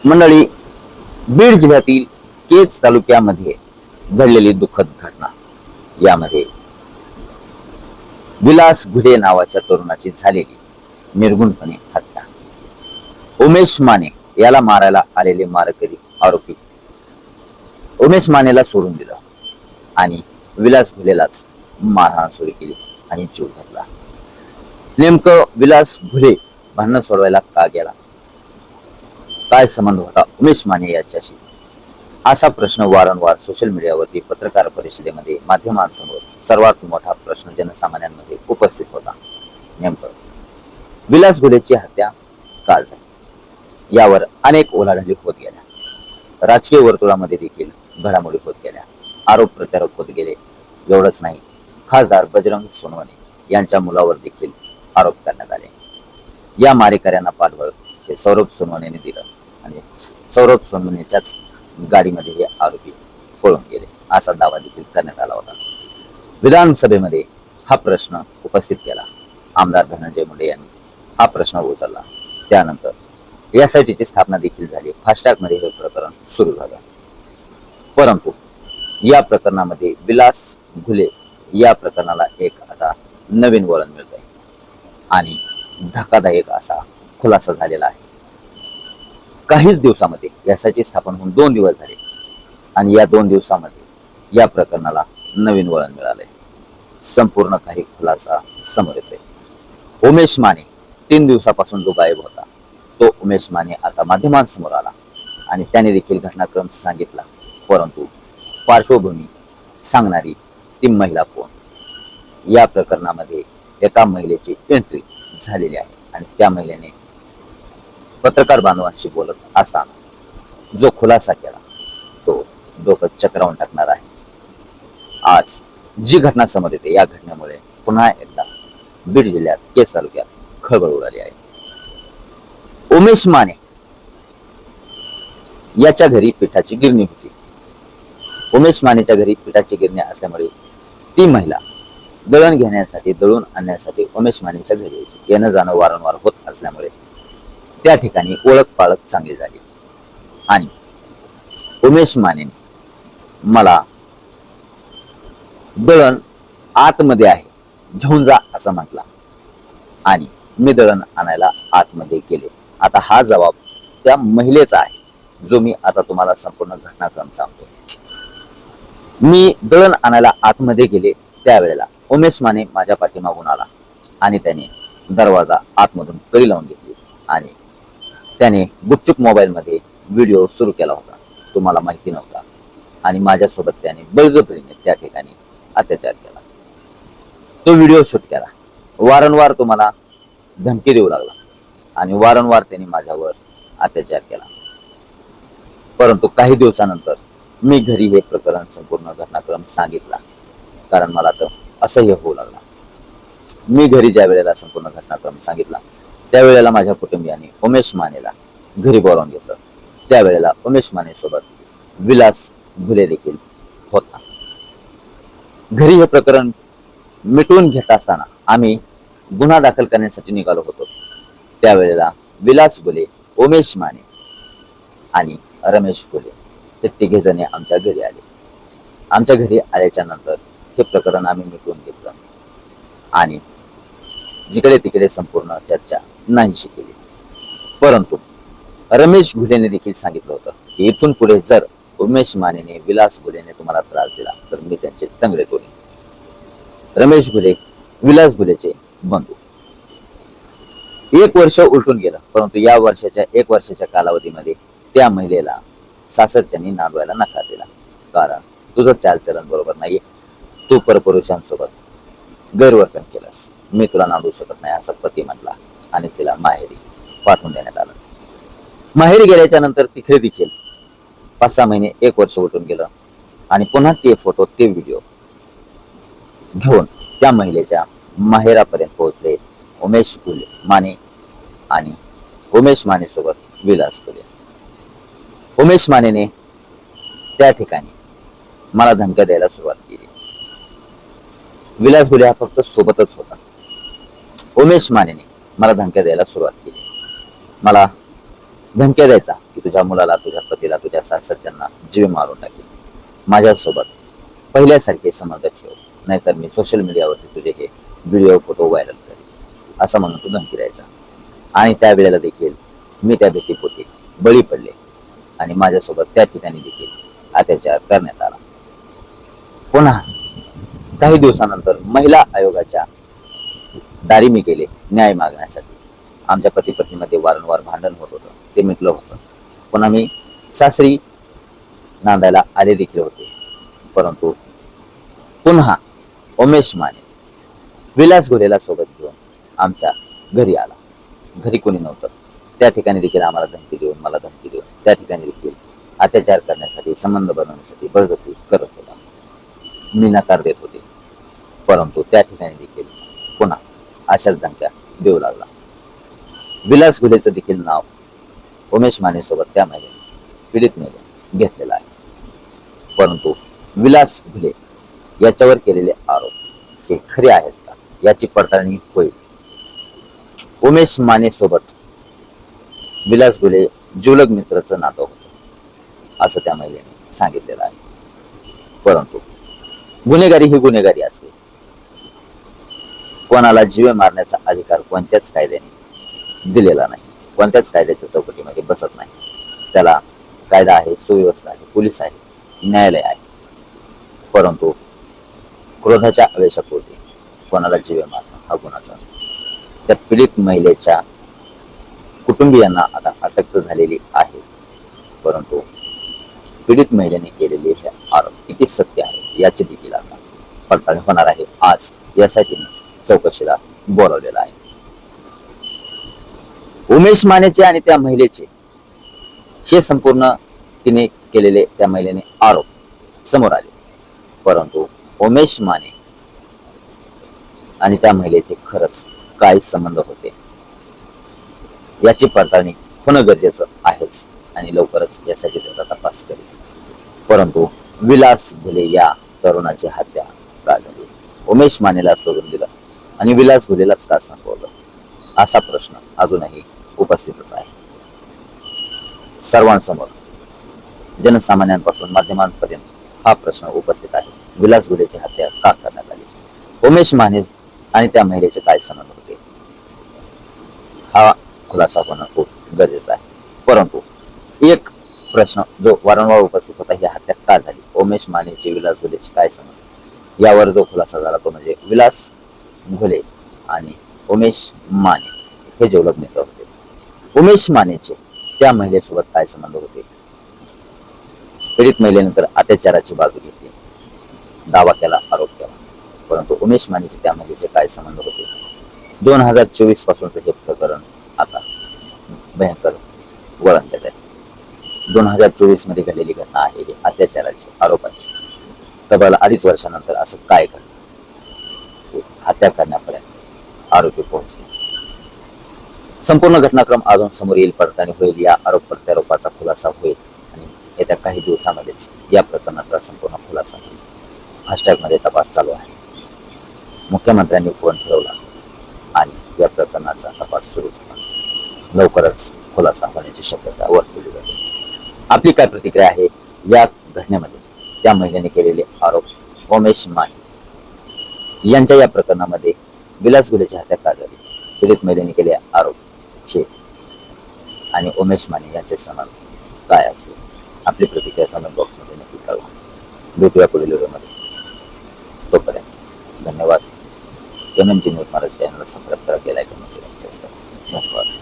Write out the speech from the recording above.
मंडळी, बीड जिल्ह्यातील केज तालुक्यामध्ये घडलेली दुःखद घटना. यामध्ये विलास घुले नावाच्या तरुणाची झालेली निर्गुणपणे हत्या. उमेश माने याला मारायला आलेले मारेकरी आरोपी उमेश मानेला सोडून दिलं आणि विलास घुलेलाच मारहाण सुरू केली आणि जीव घेतला. नेमकं विलास घुले भांडण सोडवायला का गेला? काय संबंध होता उमेश माने याच्याशी? असा प्रश्न वारंवार सोशल मीडियावरती, पत्रकार परिषदेमध्ये, माध्यमांसमोर सर्वात मोठा प्रश्न जनसामान्यांमध्ये उपस्थित होता. नेमकं विलास घुलेची हत्या का झाली यावर अनेक ओलाढाली होत गेल्या. राजकीय वर्तुळामध्ये देखील घडामोडी होत गेल्या, आरोप प्रत्यारोप होत गेले. एवढंच नाही, खासदार बजरंग सोनवणे यांच्या मुलावर देखील आरोप करण्यात आले. या मारेकऱ्यांना पाठबळ हे सौरभ सोनवणेने दिलं आणि सौरभ सोनवणेच्याच गाडीमध्ये हे आरोपी पळून गेले असा दावा देखील करण्यात आला होता. विधानसभेमध्ये हा प्रश्न उपस्थित केला. आमदार धनंजय मुंडे यांनी हा प्रश्न उचलला. त्यानंतर एसआयटीची स्थापना देखील झाली. फास्टॅग मध्ये हे प्रकरण सुरू झालं. परंतु या प्रकरणामध्ये विलास घुले या प्रकरणाला एक आता नवीन वळण मिळत आहे आणि धक्कादायक असा खुलासा झालेला आहे. काहीच दिवसामध्ये यासाठी स्थापन होऊन 2 दिवस झाले आणि या 2 दिवसामध्ये या प्रकरणाला नवीन वळण मिळालंय. संपूर्ण काही खुलासा समोर येतोय. उमेश माने 3 दिवसापासून जो गायब होता तो उमेश माने आता माध्यमांसमोर आला आणि त्याने देखील घटनाक्रम सांगितला. परंतु पार्श्वभूमी सांगणारी ती महिला कोण? या प्रकरणामध्ये एका महिलेची एंट्री झालेली आहे आणि त्या महिलेने पत्रकार बांधवांशी बोलत असताना जो खुलासा केला तो डोकं चक्रावून टाकणार आहे. आज जी घटना समोर येते या घटनेमुळे पुन्हा एकदा बीड जिल्ह्यात केज तालुक्यात खळबळ उडाली आहे. उमेश माने याच्या घरी पिठाची गिरणी होती. उमेश मानेच्या घरी पिठाची गिरणी असल्यामुळे ती महिला दळण घेण्यासाठी, दळून आणण्यासाठी उमेश मानेच्या घरी यायची. येणं जाणं वारंवार होत असल्यामुळे त्या ठिकाणी ओळख पाळख चांगली झाली आणि उमेश मानेने मला दळण आतमध्ये आहे, घेऊन जा असं म्हटला आणि मी दळण आणायला आतमध्ये गेले. आता हा जबाब त्या महिलेचा आहे जो मी आता तुम्हाला संपूर्ण घटनाक्रम सांगतो. मी दळण आणायला आतमध्ये गेले त्यावेळेला उमेश माने माझ्या पाठीमागून आला आणि त्याने दरवाजा आतमधून कडी लावून घेतली आणि त्याने गुपचूप मोबाईल मध्ये व्हिडिओ सुरू केला होता. तुम्हाला माहिती नव्हता आणि माझ्यासोबत त्याने बळजबरीने त्या ठिकाणी अत्याचार केला. तो व्हिडिओ शूट केला. वारंवार तुम्हाला धमकी देऊ लागला आणि वारंवार त्यांनी माझ्यावर अत्याचार केला. परंतु काही दिवसानंतर मी घरी हे प्रकरण, संपूर्ण घटनाक्रम सांगितला, कारण मला तर असह्य होऊ लागला. मी घरी ज्या वेळेला संपूर्ण घटनाक्रम सांगितला त्यावेळेला माझ्या कुटुंबियांनी उमेश मानेला घरी बोलावून घेतलं. त्यावेळेला उमेश माने सोबत विलास घुले देखील होता. घरी हे प्रकरण मिटवून घेत असताना आम्ही गुन्हा दाखल करण्यासाठी निघालो होतो. त्यावेळेला विलास घुले, उमेश माने आणि रमेश घुले हे 3 जण आमच्या घरी आले. आमच्या घरी आल्याच्या नंतर हे प्रकरण आम्ही मिटवून घेतलं आणि जिकडे तिकडे संपूर्ण चर्चा नाहीशी केली. परंतु रमेश घुलेने देखील सांगितलं होतं की इथून पुढे जर उमेश मानेने, विलास घुलेने तुम्हाला त्रास दिला तर मी त्यांचे तंगडे तोडीन. रमेश घुले विलास घुलेचे बंधू. 1 वर्ष उलटून गेलं, परंतु या 1 वर्षाच्या कालावधीमध्ये त्या महिलेला सासरच्यांनी नांदवायला नकार दिला. कारण तुझं चालचलन बरोबर नाहीये, तू परपुरुषांसोबत गैरवर्तन केलंस, मी तुला नांदू शकत नाही असं पती म्हटला आणि तिला माहेरी पाठवून देण्यात आलं. माहेरी गेल्याच्या नंतर तिकडे देखील 5-6 महिने, 1 वर्ष उलटून गेलं आणि पुन्हा ते फोटो, ते व्हिडिओ घेऊन त्या महिलेच्या माहेरापर्यंत पोहोचले उमेश घुले माने आणि उमेश माने सोबत विलास घुले. उमेश मानेने त्या ठिकाणी मला धमक्या द्यायला सुरुवात केली. विलास घुले हा फक्त सोबतच होता. उमेश मानेने मला धमक्या द्यायला सुरुवात केली. मला धमक्या द्यायचा की तुझ्या मुलाला, तुझ्या पतीला, तुझ्या सासरच्यांना जीव मारून टाकेल. माझ्यासोबत पहिल्यासारखे संबंध ठेव, नाहीतर मी सोशल मीडियावरती तुझे हे व्हिडिओ फोटो व्हायरल करेल, असं म्हणून तो धमकी द्यायचा. आणि त्यावेळेला देखील मी त्या भीतीपोटी बळी पडले आणि माझ्यासोबत त्या ठिकाणी देखील अत्याचार करण्यात आला. पुन्हा काही दिवसानंतर महिला आयोगाच्या दारी मी गेले न्याय मागण्यासाठी. आमच्या पती पत्नीमध्ये वारंवार भांडण होत होतं, ते मिटलं होतं. पुन्हा मी सासरी नांदायला आले देखील होते. परंतु पुन्हा उमेश माने विलास घोडेला सोबत घेऊन आमच्या घरी आला. घरी कोणी नव्हतं. त्या ठिकाणी देखील आम्हाला धमकी देऊन, मला धमकी देऊन त्या ठिकाणी देखील अत्याचार करण्यासाठी, संबंध बनवण्यासाठी बळजबरी करत होता. मी नकार देत होते. परंतु त्या ठिकाणी देखील पुन्हा अशाच धमक्या देऊ लागला. विलास घुलेचं देखील नाव उमेश माने सोबत त्या महिलेने, पीडित महिलेने घेतलेलं आहे. परंतु विलास घुले याच्यावर केलेले आरोप हे खरे आहेत का, याची पडताळणी होईल. उमेश माने सोबत विलास घुले जिवलग मित्राचं नातं होतं, असं त्या महिलेने सांगितलेलं आहे. परंतु गुन्हेगारी ही गुन्हेगारी असते. कोणाला जीवे मारण्याचा अधिकार कोणत्याच कायद्याने दिलेला नाही, कोणत्याच कायद्याच्या चौकटीमध्ये बसत नाही. त्याला कायदा आहे, सुव्यवस्था आहे, पोलीस आहे, न्यायालय आहे. परंतु क्रोधाच्या आवेशापोटी कोणाला जीवे मारणं हा गुन्हाचा असतो. त्या पीडित महिलेच्या कुटुंबियांना आता अटक झालेली आहे. परंतु पीडित महिलेने केलेले हे आरोप किती सत्य आहे याची देखील आता पडताळणी होणार आहे. आज यासाठी चौकशीला बोलावलेला आहे. उमेश मानेचे आणि त्या महिलेचे हे संपूर्ण तिने केलेले, त्या महिलेने आरोप समोर आले. परंतु उमेश माने आणि त्या महिलेचे खरंच काय संबंध होते याची पडताळणी होणं गरजेचं आहेच आणि लवकरच यासाठी त्याचा तपास करेल. परंतु विलास घुले या तरुणाची हत्या का झाली, उमेश मानेला सोडून दिलं आणि विलास घुलेलाच का संपवलं, असा प्रश्न अजूनही उपस्थितच आहे. सर्वांसमोर, जनसामान्यांपासून माध्यमांपर्यंत हा प्रश्न उपस्थित आहे. विलास घुलेची हत्या का करण्यात आली, उमेश माने आणि त्या महिलेचे काय संबंध होते, हा खुलासा होणं खूप गरजेचं आहे. परंतु एक प्रश्न जो वारंवार उपस्थित होता, ही हत्या का झाली, उमेश मानेची विलास घुलेची काय संबंध, यावर जो खुलासा झाला तो म्हणजे विलास घुले आणि उमेश माने हे जिवलग मित्र होते. उमेश मानेचे त्या महिलेसोबत काय संबंध होते. पीडित महिलेनंतर अत्याचाराची बाजू घेतली, दावा केला, आरोप केला. परंतु उमेश मानेचे त्या महिलेचे काय संबंध होते. 2024 पासूनच हे प्रकरण आता भयंकर वळण देत आहे. 2024 मध्ये घडलेली घटना आहे ही अत्याचाराची, आरोपाची. तब्बल 2.5 वर्षानंतर असं काय घडलं, हत्या करण्यापर्यंत आरोपी पोहोचले. संपूर्ण घटनाक्रम अजून समोर येईल, पडताळणी होईल, या आरोप प्रत्यारोपाचा खुलासा होईल आणि येत्या काही दिवसामध्येच या प्रकरणाचा संपूर्ण खुलासा होईल. फास्टॅग मध्ये तपास चालू आहे. मुख्यमंत्र्यांनी फोन ठेवला आणि या प्रकरणाचा तपास सुरू झाला. लवकरच खुलासा होण्याची शक्यता वर्तवली जाते. आपली काय प्रतिक्रिया आहे या घटनेमध्ये, त्या महिलेने केलेले आरोप, उमेश माने यांच्या या प्रकरणामध्ये विलास घुलेची हत्या का झाली, पीडित महिलेने केले आरोप हे आणि उमेश माने यांचे संबंध काय असतील, आपली प्रतिक्रिया कमेंट बॉक्समध्ये नक्की कळवा. भेटूया पुढील व्हिडिओमध्ये. तोपर्यंत धन्यवाद. MMG न्यूज मराठी चॅनलला सबस्क्राईब करा, लाईक करा. धन्यवाद.